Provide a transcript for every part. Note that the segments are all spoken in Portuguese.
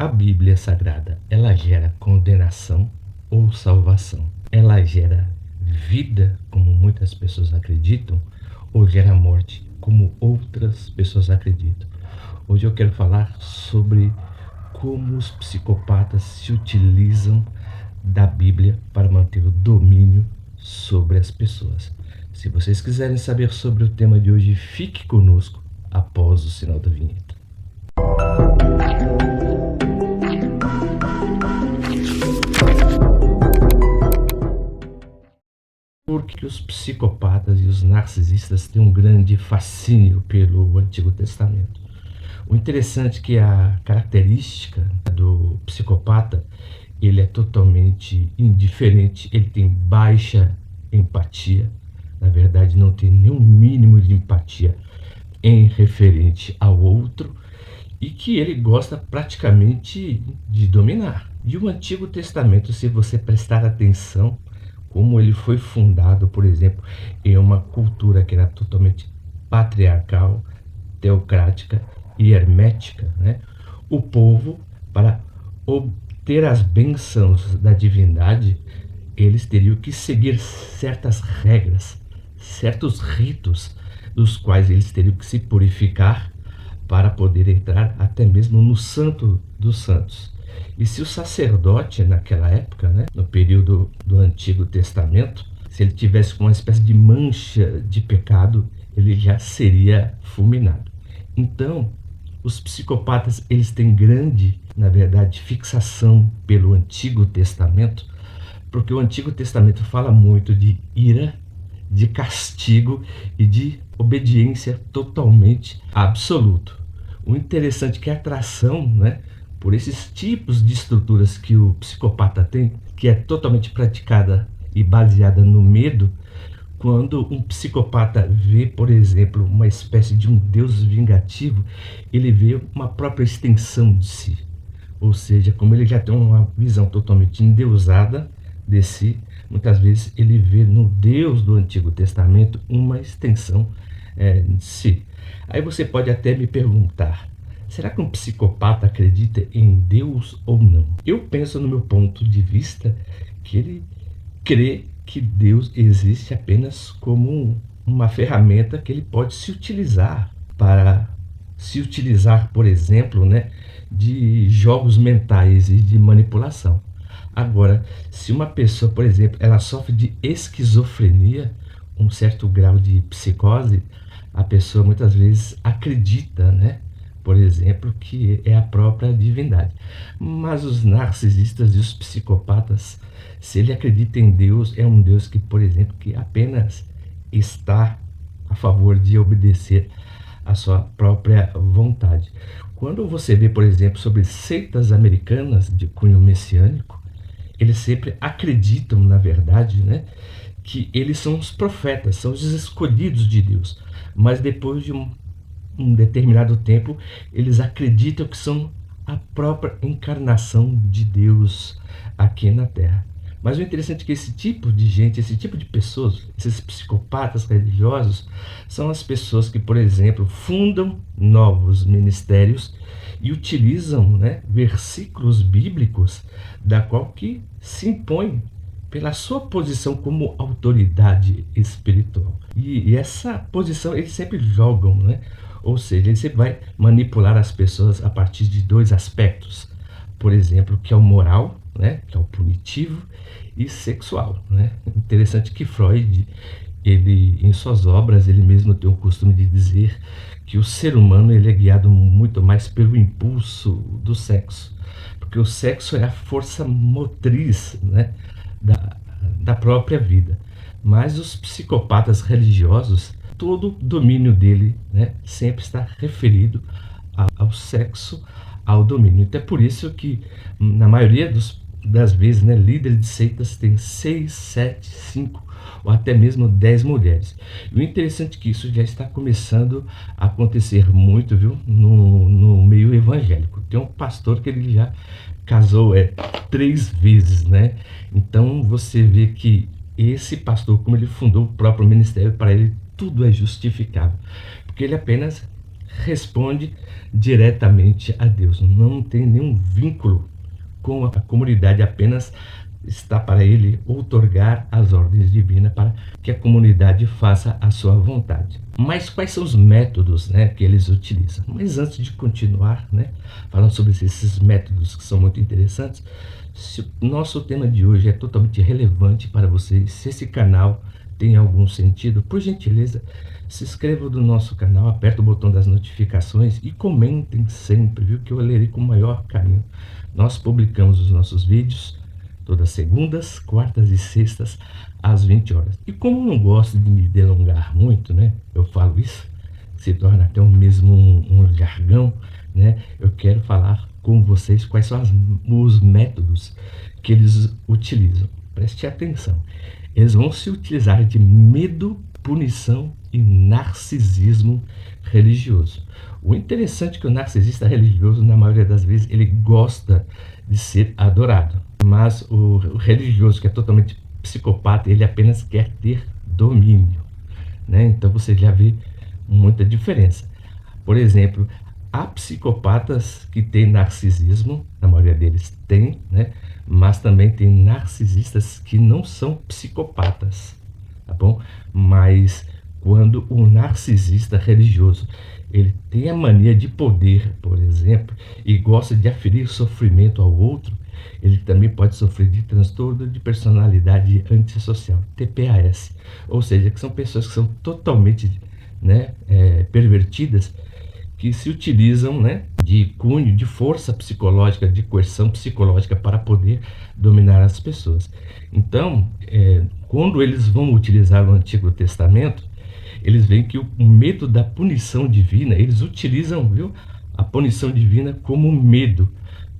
A Bíblia Sagrada, ela gera condenação ou salvação? Ela gera vida, como muitas pessoas acreditam, ou gera morte, como outras pessoas acreditam? Hoje eu quero falar sobre como os psicopatas se utilizam da Bíblia para manter o domínio sobre as pessoas. Se vocês quiserem saber sobre o tema de hoje, fique conosco após o sinal da vinheta. Porque os psicopatas e os narcisistas têm um grande fascínio pelo Antigo Testamento. O interessante é que a característica do psicopata, ele é totalmente indiferente, ele tem baixa empatia, na verdade não tem nenhum mínimo de empatia em referente ao outro, e que ele gosta praticamente de dominar. E o Antigo Testamento, se você prestar atenção, como ele foi fundado, por exemplo, em uma cultura que era totalmente patriarcal, teocrática e hermética, né? O povo, para obter as bênçãos da divindade, eles teriam que seguir certas regras, certos ritos, dos quais eles teriam que se purificar para poder entrar até mesmo no Santo dos Santos. E se o sacerdote naquela época, né, no período do Antigo Testamento, se ele tivesse uma espécie de mancha de pecado, ele já seria fulminado. Então, os psicopatas, eles têm grande, na verdade, fixação pelo Antigo Testamento, porque o Antigo Testamento fala muito de ira, de castigo e de obediência totalmente absoluto. O interessante é que a atração, né, por esses tipos de estruturas que o psicopata tem, que é totalmente praticada e baseada no medo, quando um psicopata vê, por exemplo, uma espécie de um Deus vingativo, ele vê uma própria extensão de si. Ou seja, como ele já tem uma visão totalmente endeusada de si, muitas vezes ele vê no Deus do Antigo Testamento uma extensão de si. Aí você pode até me perguntar, será que um psicopata acredita em Deus ou não? Eu penso, no meu ponto de vista, que ele crê que Deus existe apenas como uma ferramenta que ele pode se utilizar para por exemplo, né, de jogos mentais e de manipulação. Agora, se uma pessoa, por exemplo, ela sofre de esquizofrenia, um certo grau de psicose, a pessoa muitas vezes acredita, né, por exemplo, que é a própria divindade. Mas os narcisistas e os psicopatas, se ele acredita em Deus, é um Deus que, por exemplo, que apenas está a favor de obedecer à sua própria vontade. Quando você vê, por exemplo, sobre seitas americanas de cunho messiânico, eles sempre acreditam, na verdade, né, que eles são os profetas, são os escolhidos de Deus. Mas depois de um determinado tempo, eles acreditam que são a própria encarnação de Deus aqui na Terra. Mas o interessante é que esse tipo de gente, esse tipo de pessoas, esses psicopatas religiosos, são as pessoas que, por exemplo, fundam novos ministérios e utilizam, né, versículos bíblicos da qual que se impõem pela sua posição como autoridade espiritual. E essa posição eles sempre jogam, né? Ou seja, ele sempre vai manipular as pessoas a partir de dois aspectos. Por exemplo, que é o moral, né, que é o punitivo, e sexual, né? Interessante que Freud, ele, em suas obras, ele mesmo tem o costume de dizer que o ser humano ele é guiado muito mais pelo impulso do sexo, porque o sexo é a força motriz, né, da própria vida. Mas os psicopatas religiosos, todo o domínio dele, né, sempre está referido ao sexo, ao domínio. Então é por isso que, na maioria das vezes, né, líderes de seitas têm 6, 7, 5 ou até mesmo 10 mulheres. E o interessante é que isso já está começando a acontecer muito, viu, no meio evangélico. Tem um pastor que ele já casou 3 vezes, né? Então você vê que esse pastor, como ele fundou o próprio ministério, para ele tudo é justificável, porque ele apenas responde diretamente a Deus, não tem nenhum vínculo com a comunidade, apenas está para ele outorgar as ordens divinas para que a comunidade faça a sua vontade. Mas quais são os métodos, né, que eles utilizam? Mas antes de continuar, né, falando sobre esses métodos que são muito interessantes, se o nosso tema de hoje é totalmente relevante para vocês, se esse canal tem algum sentido, por gentileza, se inscreva no nosso canal, aperta o botão das notificações e comentem sempre, viu, que eu lerei com o maior carinho. Nós publicamos os nossos vídeos todas segundas, quartas e sextas às 20 horas. E como eu não gosto de me delongar muito, né, eu falo isso, se torna até mesmo um jargão, né, eu quero falar com vocês quais são os métodos que eles utilizam. Preste atenção. Eles vão se utilizar de medo, punição e narcisismo religioso. O interessante é que o narcisista religioso, na maioria das vezes, ele gosta de ser adorado. Mas o religioso, que é totalmente psicopata, ele apenas quer ter domínio, né? Então você já vê muita diferença. Por exemplo, há psicopatas que têm narcisismo, a maioria deles tem, né? Mas também tem narcisistas que não são psicopatas, tá bom? Mas quando o narcisista religioso ele tem a mania de poder, por exemplo, e gosta de aferir sofrimento ao outro, ele também pode sofrer de transtorno de personalidade antissocial, TPAS, ou seja, que são pessoas que são totalmente, né, pervertidas, que se utilizam, né, de cunho, de força psicológica, de coerção psicológica para poder dominar as pessoas. Então, quando eles vão utilizar o Antigo Testamento, eles veem que o medo da punição divina, eles utilizam, viu, a punição divina como medo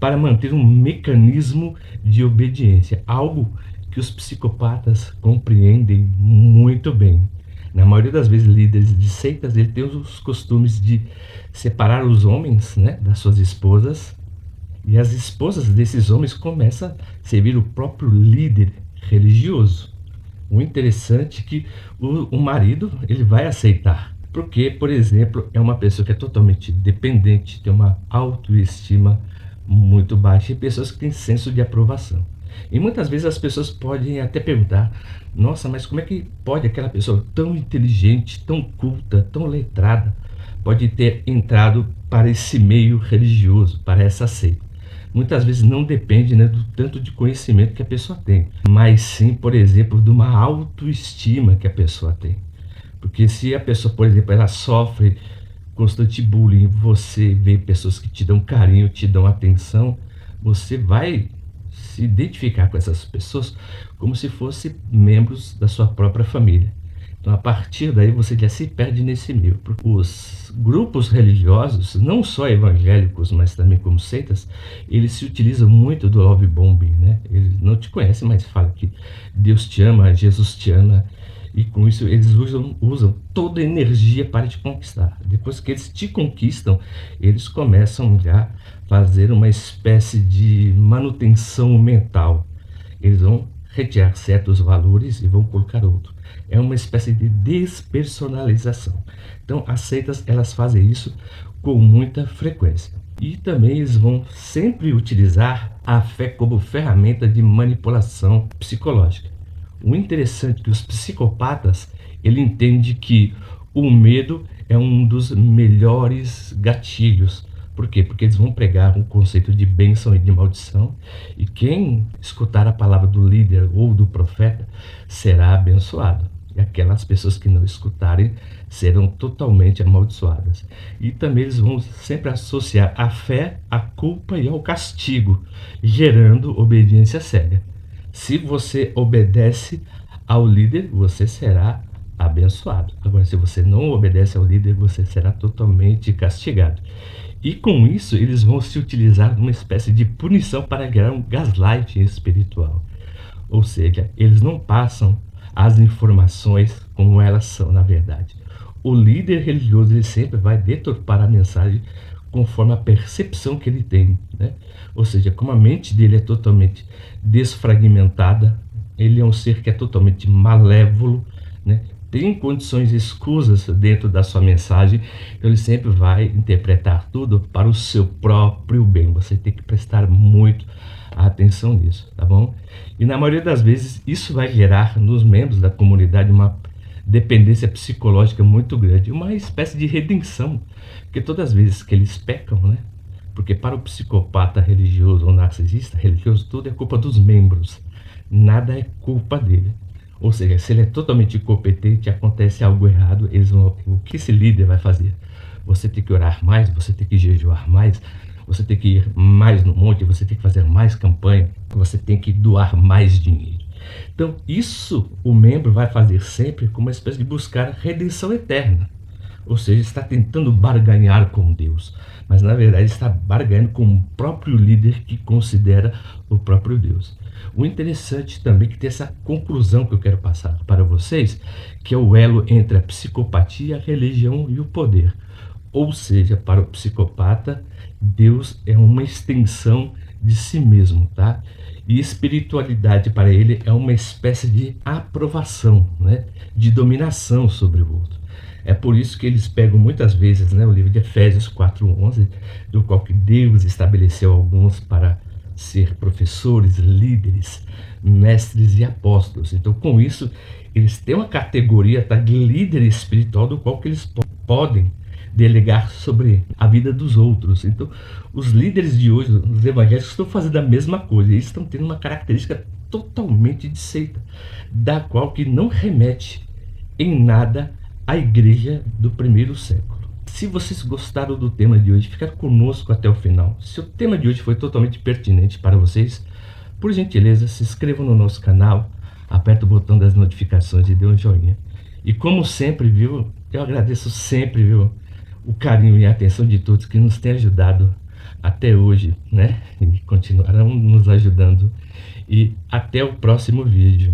para manter um mecanismo de obediência, algo que os psicopatas compreendem muito bem. Na maioria das vezes, líderes de seitas, ele tem os costumes de separar os homens, né, das suas esposas, e as esposas desses homens começam a servir o próprio líder religioso. O interessante é que o marido ele vai aceitar, porque, por exemplo, é uma pessoa que é totalmente dependente, tem uma autoestima muito baixa e pessoas que têm senso de aprovação. E muitas vezes as pessoas podem até perguntar: nossa, mas como é que pode aquela pessoa tão inteligente, tão culta, tão letrada, pode ter entrado para esse meio religioso, para essa seita? Muitas vezes não depende, né, do tanto de conhecimento que a pessoa tem, mas sim, por exemplo, de uma autoestima que a pessoa tem. Porque se a pessoa, por exemplo, ela sofre constante bullying, você vê pessoas que te dão carinho, te dão atenção, você vai se identificar com essas pessoas como se fossem membros da sua própria família. Então, a partir daí, você já se perde nesse meio. Os grupos religiosos, não só evangélicos, mas também como seitas, eles se utilizam muito do love bombing, né? Eles não te conhecem, mas falam que Deus te ama, Jesus te ama, e com isso eles usam toda a energia para te conquistar. Depois que eles te conquistam, eles começam já a fazer uma espécie de manutenção mental. Eles vão retirar certos valores e vão colocar outro. É uma espécie de despersonalização. Então, as seitas, elas fazem isso com muita frequência. E também eles vão sempre utilizar a fé como ferramenta de manipulação psicológica. O interessante é que os psicopatas, ele entende que o medo é um dos melhores gatilhos. Por quê? Porque eles vão pregar um conceito de bênção e de maldição, e quem escutar a palavra do líder ou do profeta será abençoado, e aquelas pessoas que não escutarem serão totalmente amaldiçoadas. E também eles vão sempre associar a fé, à culpa e ao castigo, gerando obediência cega. Se você obedece ao líder, você será abençoado. Agora, se você não obedece ao líder, você será totalmente castigado. E com isso, eles vão se utilizar de uma espécie de punição para gerar um gaslighting espiritual. Ou seja, eles não passam as informações como elas são na verdade. O líder religioso ele sempre vai deturpar a mensagem conforme a percepção que ele tem, né? Ou seja, como a mente dele é totalmente desfragmentada, ele é um ser que é totalmente malévolo, né? tem condições escusas dentro da sua mensagem, então ele sempre vai interpretar tudo para o seu próprio bem. Você tem que prestar muito atenção nisso, tá bom? E na maioria das vezes isso vai gerar nos membros da comunidade uma dependência psicológica muito grande, uma espécie de redenção, porque todas as vezes que eles pecam, né? Porque para o psicopata religioso ou narcisista religioso, tudo é culpa dos membros, nada é culpa dele. Ou seja, se ele é totalmente incompetente, acontece algo errado, o que esse líder vai fazer? Você tem que orar mais, você tem que jejuar mais, você tem que ir mais no monte, você tem que fazer mais campanha, você tem que doar mais dinheiro. Então, isso o membro vai fazer sempre como uma espécie de buscar redenção eterna. Ou seja, está tentando barganhar com Deus, mas na verdade está barganhando com o próprio líder que considera o próprio Deus. O interessante também é que tem essa conclusão que eu quero passar para vocês, que é o elo entre a psicopatia, a religião e o poder. Ou seja, para o psicopata, Deus é uma extensão de si mesmo, tá? E espiritualidade para ele é uma espécie de aprovação, né? De dominação sobre o outro. É por isso que eles pegam muitas vezes, né, o livro de Efésios 4:11, do qual que Deus estabeleceu alguns para ser professores, líderes, mestres e apóstolos. Então, com isso, eles têm uma categoria, tá, de líder espiritual, do qual que eles podem delegar sobre a vida dos outros. Então, os líderes de hoje, os evangélicos, estão fazendo a mesma coisa. Eles estão tendo uma característica totalmente de seita, da qual que não remete em nada à igreja do primeiro século. Se vocês gostaram do tema de hoje, fica conosco até o final. Se o tema de hoje foi totalmente pertinente para vocês, por gentileza, se inscrevam no nosso canal, aperta o botão das notificações e dê um joinha. E como sempre, viu, eu agradeço sempre, viu, o carinho e a atenção de todos que nos têm ajudado até hoje, né? E continuarão nos ajudando. E até o próximo vídeo.